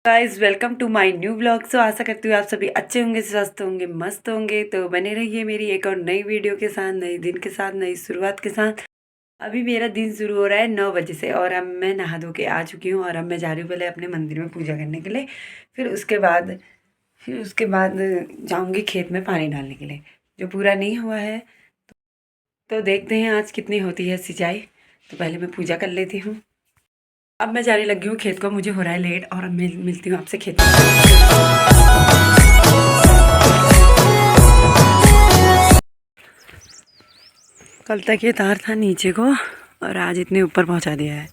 Guys welcome to my new vlog. So आशा करती हूँ आप सभी अच्छे होंगे, स्वस्थ होंगे, मस्त होंगे। तो बने रहिए मेरी एक और नई वीडियो के साथ, नए दिन के साथ, नई शुरुआत के साथ। अभी मेरा दिन शुरू हो रहा है 9 बजे से और अब मैं नहा धो के आ चुकी हूँ और अब मैं जा रही हूँ पहले अपने मंदिर में पूजा करने के लिए। फिर उसके बाद जाऊँगी खेत में पानी डालने के लिए, जो पूरा नहीं हुआ है। तो देखते हैं आज कितनी होती है सिंचाई। तो पहले मैं पूजा कर लेती हूँ। अब मैं जाने लगी हूँ खेत को, मुझे हो रहा है लेट और अब मैं मिलती हूँ आपसे खेत में। कल तक ये तार था नीचे को और आज इतने ऊपर पहुँचा दिया है।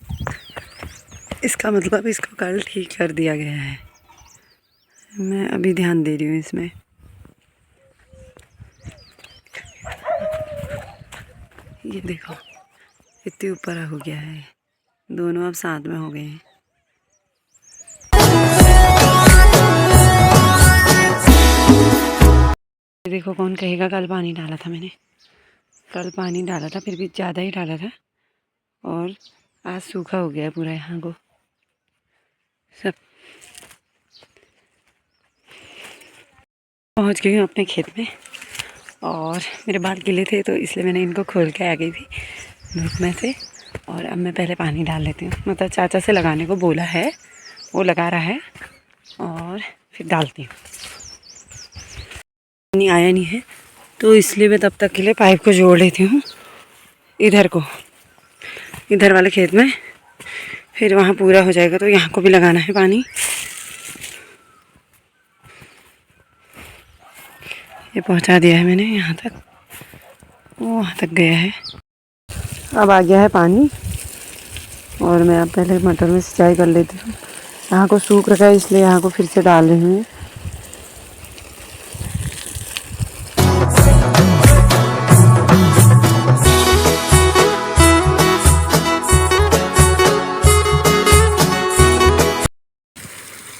इसका मतलब इसको कल ठीक कर दिया गया है। मैं अभी ध्यान दे रही हूँ इसमें। ये देखो इतने ऊपर हो गया है, दोनों अब साथ में हो गए हैं। देखो कौन कहेगा कल पानी डाला था मैंने। कल पानी डाला था, फिर भी ज़्यादा ही डाला था और आज सूखा हो गया है पूरा यहाँ को सब। पहुँच गई हूँ अपने खेत में और मेरे बाल गिले थे तो इसलिए मैंने इनको खोल के आ गई थी धूप में से। और अब मैं पहले पानी डाल लेती हूँ, मतलब चाचा से लगाने को बोला है, वो लगा रहा है और फिर डालती हूँ। पानी आया नहीं है तो इसलिए मैं तब तक के लिए पाइप को जोड़ लेती हूँ इधर को, इधर वाले खेत में। फिर वहाँ पूरा हो जाएगा तो यहाँ को भी लगाना है पानी। ये पहुँचा दिया है मैंने यहाँ तक, वो वहाँ तक गया है। अब आ गया है पानी और मैं अब पहले मटर में सिंचाई कर लेती हूँ। यहाँ को सूख रखा है इसलिए यहाँ को फिर से डाल रही हूँ।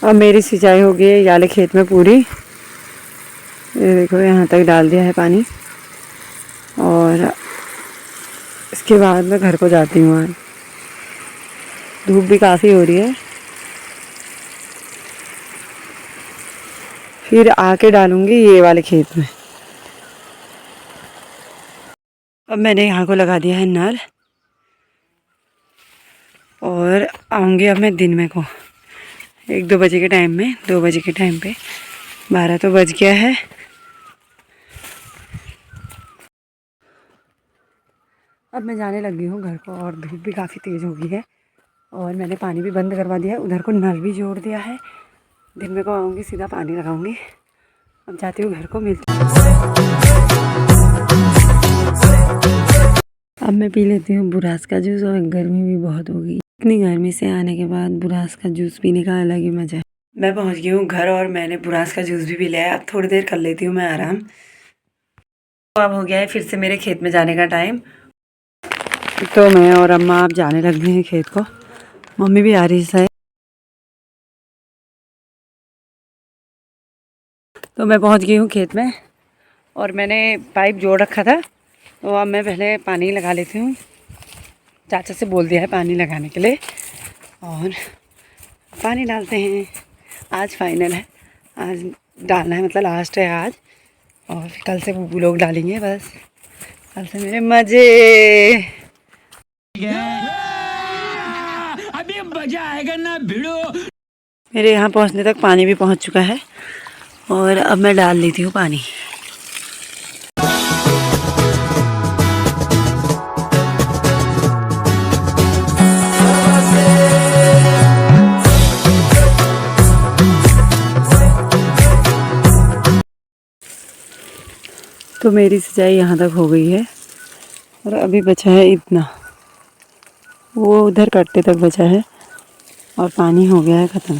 अब मेरी सिंचाई हो गई है ये वाले खेत में पूरी। ये देखो यहाँ तक डाल दिया है पानी और इसके बाद मैं घर को जाती हूँ। आज धूप भी काफ़ी हो रही है, फिर आके डालूँगी ये वाले खेत में। अब मैंने यहाँ को लगा दिया है नल और आऊँगी अब मैं दिन में को 1-2 बजे के टाइम में, 2 बजे के टाइम पे। 12 तो बज गया है। अब मैं जाने लगी हूँ घर को और धूप भी काफ़ी तेज़ हो गई है और मैंने पानी भी बंद करवा दिया है, उधर को नल भी जोड़ दिया है। दिन में को आऊँगी सीधा पानी लगाऊँगी। अब जाती हूँ घर को, मिलती हूँ। अब मैं पी लेती हूँ बुरास का जूस और गर्मी भी बहुत हो गई। इतनी गर्मी से आने के बाद बुरास का जूस पीने का अलग ही मज़ा है। मैं पहुँच गई हूँ घर और मैंने बुरास का जूस भी पी लिया है। अब थोड़ी देर कर लेती हूँ मैं आराम। तो अब हो गया है फिर से मेरे खेत में जाने का टाइम। तो मैं और अम्मा आप जाने लग गए हैं खेत को, मम्मी भी आ रही है। तो मैं पहुंच गई हूँ खेत में और मैंने पाइप जोड़ रखा था तो अब मैं पहले पानी लगा लेती हूँ। चाचा से बोल दिया है पानी लगाने के लिए और पानी डालते हैं। आज फाइनल है, आज डालना है, मतलब लास्ट है आज और कल से वो लोग डालेंगे। बस कल से मेरे मज़े। अभी मजा आएगा ना भिड़ो। मेरे यहाँ पहुँचने तक पानी भी पहुँच चुका है और अब मैं डाल लेती हूँ पानी। तो मेरी सिंचाई यहाँ तक हो गई है और अभी बचा है इतना, वो उधर कट्टे तक बचा है और पानी हो गया है ख़त्म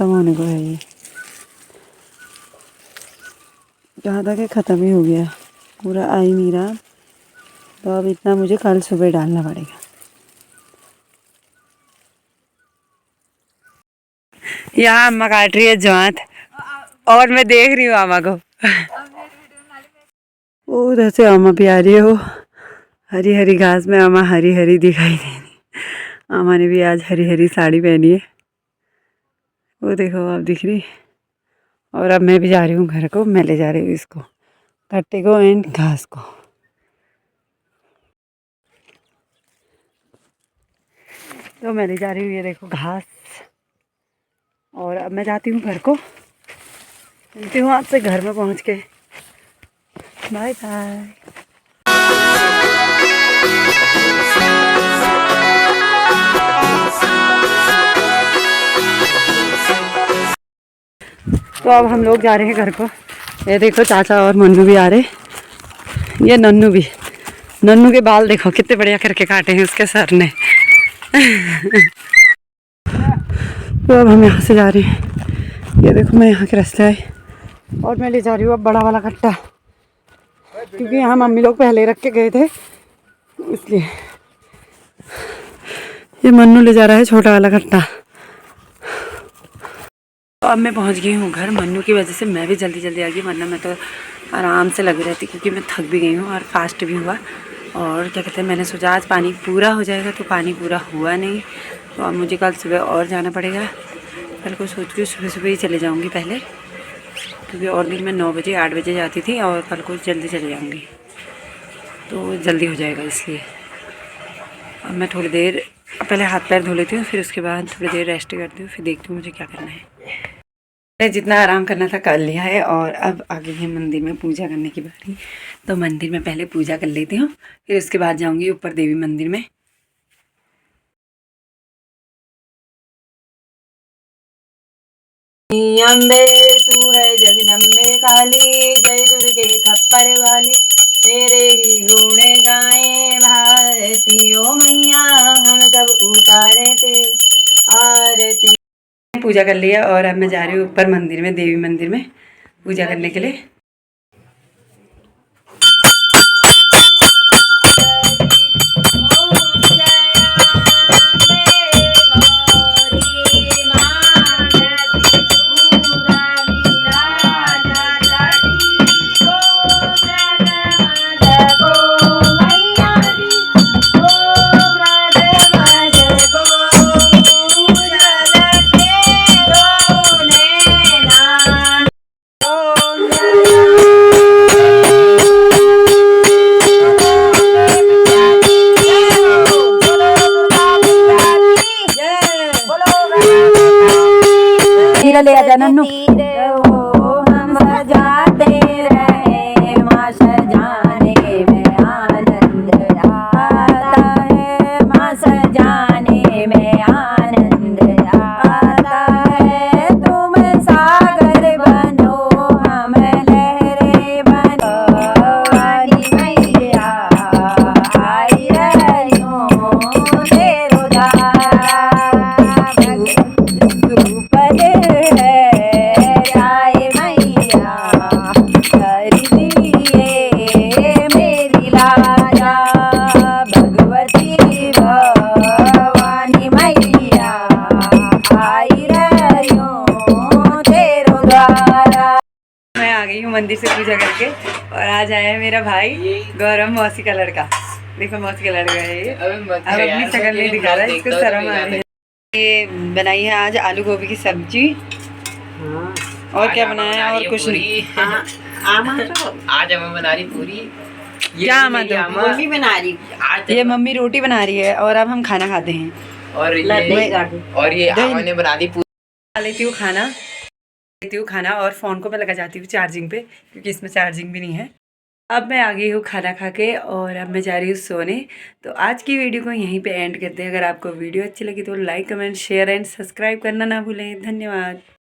होने को है। ये जहाँ तक है ख़त्म ही हो गया, पूरा आ ही नहीं रहा। तो अब इतना मुझे कल सुबह डालना पड़ेगा। यहाँ अम्मा काट रही है ज्वांत और मैं देख रही हूँ अम्मा को। वो उधर से अम्मा भी आ रही है, वो हरी हरी घास में अम्मा हरी हरी दिखाई दे रही। अम्मा ने भी आज हरी हरी साड़ी पहनी है। वो देखो आप दिख रही। और अब मैं भी जा रही हूँ घर को। मैं ले जा रही हूँ इसको, कट्टे को एंड घास को। तो मैं ले जा रही हूँ, ये देखो घास। और अब मैं जाती हूँ घर को। मिलती हूँ आपसे घर में पहुँच के। Bye bye. तो अब हम लोग जा रहे हैं घर को। ये देखो चाचा और मन्नू भी आ रहे। ये नन्नू भी, नन्नू के बाल देखो कितने बढ़िया करके काटे हैं उसके सर ने। तो अब हम यहाँ से जा रहे हैं। ये देखो मैं यहाँ के रास्ते आई और मैं ले जा रही हूँ अब बड़ा वाला कट्टा, क्योंकि यहाँ मम्मी लोग पहले रख के गए थे इसलिए। ये मन्नू ले जा रहा है छोटा वाला कट्टा। तो अब मैं पहुँच गई हूँ घर। मन्नू की वजह से मैं भी जल्दी जल्दी आ गई, वरना मैं तो आराम से लगी रहती, क्योंकि मैं थक भी गई हूँ और फास्ट भी हुआ। और क्या कहते हैं, मैंने सोचा आज पानी पूरा हो जाएगा, तो पानी पूरा हुआ नहीं। तो अब मुझे कल सुबह और जाना पड़ेगा। कल को सोच रही हूँ सुबह सुबह ही चले जाऊँगी पहले, क्योंकि और दिन मैं 9 बजे 8 बजे जाती थी और कल को जल्दी चले जाऊँगी, तो जल्दी हो जाएगा। इसलिए अब मैं थोड़ी देर पहले हाथ पैर धो लेती हूँ, फिर उसके बाद थोड़ी देर रेस्ट करती हूँ, फिर देखती हूँ मुझे क्या करना है। मैंने जितना आराम करना था कर लिया है और अब आ गई है मंदिर में पूजा करने की बारी। तो मंदिर में पहले पूजा कर लेती हूँ, फिर उसके बाद जाऊँगी ऊपर देवी मंदिर में। अम्बे तू है जगदम्बे काली, जय दुर्गे खप्पर वाली, तेरे ही गुण गाए भारती ओ मैया, हम सब उतारे थे आरती। पूजा कर लिया और अब मैं जा रही हूँ ऊपर मंदिर में, देवी मंदिर में पूजा करने के लिए। ले आजा नन्नू। हम सजाते रहे माँ सजाने में आनंद आता है, माँ सजाने में आनंद आता है। तुम सागर बनो हम लहरें बनो, वाली मैया आई रहियो तेरो द्वारा। मंदिर से पूजा करके और आज आया है मेरा भाई गौरव, मौसी का लड़का। देखो मौसी का लड़का है ये। अब अपनी शक्ल नहीं दिखा रहा है, इसको शर्म आ रही है। ये बनाई है आज आलू गोभी की सब्जी। और क्या बनाया है? और कुछ नहीं। आज हमें बना रही पूरी। क्या मम्मी बना रही आज? ये मम्मी रोटी बना रही है और अब हम खाना खाते हैं। और ये आमा ने बना दी पूरी। खा लेती हूँ खाना, लेती हूँ खाना और फ़ोन को मैं लगा जाती हूँ चार्जिंग पे, क्योंकि इसमें चार्जिंग भी नहीं है। अब मैं आ गई हूँ खाना खा के और अब मैं जा रही हूँ सोने। तो आज की वीडियो को यहीं पे एंड करते हैं। अगर आपको वीडियो अच्छी लगी तो like comment share and subscribe करना ना भूलें। धन्यवाद।